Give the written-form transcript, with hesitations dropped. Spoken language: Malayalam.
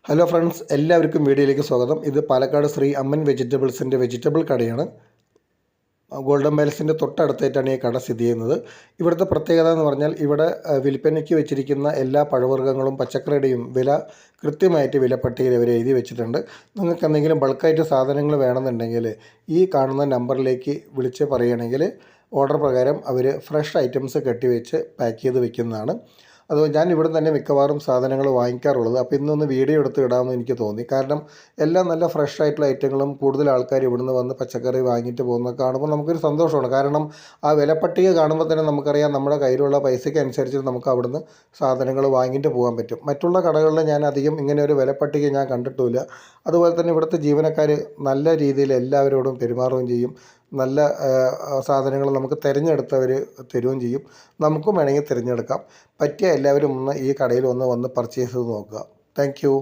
ഹലോ ഫ്രണ്ട്സ്, എല്ലാവർക്കും വീഡിയോയിലേക്ക് സ്വാഗതം. ഇത് പാലക്കാട് ശ്രീ അമ്മൻ വെജിറ്റബിൾസിൻ്റെ വെജിറ്റബിൾ കടയാണ്. ഗോൾഡൻ പാലസിൻ്റെ തൊട്ടടുത്തായിട്ടാണ് ഈ കട സ്ഥിതി ചെയ്യുന്നത്. ഇവിടുത്തെ പ്രത്യേകത എന്ന് പറഞ്ഞാൽ ഇവിടെ വിൽപ്പനയ്ക്ക് വെച്ചിരിക്കുന്ന എല്ലാ പഴവർഗ്ഗങ്ങളും പച്ചക്കറിയുടെയും വില കൃത്യമായിട്ട് വിലപ്പട്ടികയിൽ അവർ എഴുതി വെച്ചിട്ടുണ്ട്. നിങ്ങൾക്ക് എന്തെങ്കിലും ബൾക്കായിട്ട് സാധനങ്ങൾ വേണമെന്നുണ്ടെങ്കിൽ ഈ കാണുന്ന നമ്പറിലേക്ക് വിളിച്ച് പറയുകയാണെങ്കിൽ ഓർഡർ പ്രകാരം അവർ ഫ്രഷ് ഐറ്റംസ് കെട്ടിവെച്ച് പാക്ക് ചെയ്ത് വെക്കുന്നതാണ്. അത് ഞാൻ ഇവിടെ തന്നെ മിക്കവാറും സാധനങ്ങൾ വാങ്ങിക്കാറുള്ളത്. അപ്പോൾ ഇന്നൊന്ന് വീഡിയോ എടുത്ത് ഇടാമെന്ന് എനിക്ക് തോന്നി. കാരണം എല്ലാം നല്ല ഫ്രഷ് ആയിട്ടുള്ള ഐറ്റങ്ങളും കൂടുതൽ ആൾക്കാർ ഇവിടുന്ന് വന്ന് പച്ചക്കറി വാങ്ങിയിട്ട് പോകുന്നത് കാണുമ്പോൾ നമുക്കൊരു സന്തോഷമാണ്. കാരണം ആ വിലപ്പട്ടിക കാണുമ്പോൾ തന്നെ നമുക്കറിയാം നമ്മുടെ കയ്യിലുള്ള പൈസയ്ക്ക് അനുസരിച്ച് നമുക്ക് അവിടുന്ന് സാധനങ്ങൾ വാങ്ങിയിട്ട് പോകാൻ പറ്റും. മറ്റുള്ള കടകളിൽ ഞാൻ അധികം ഇങ്ങനെ ഒരു വിലപ്പട്ടിക ഞാൻ കണ്ടിട്ടുമില്ല. അതുപോലെ തന്നെ ഇവിടുത്തെ ജീവനക്കാർ നല്ല രീതിയിൽ എല്ലാവരോടും പെരുമാറുകയും ചെയ്യും. നല്ല സാധനങ്ങൾ നമുക്ക് തിരഞ്ഞെടുത്തവർ തരുകയും ചെയ്യും. നമുക്കും വേണമെങ്കിൽ തിരഞ്ഞെടുക്കാം. പറ്റിയ എല്ലാവരും ഒന്ന് ഈ കടയിൽ വന്ന് പർച്ചേസ് ചെയ്ത് നോക്കുക. Thank you.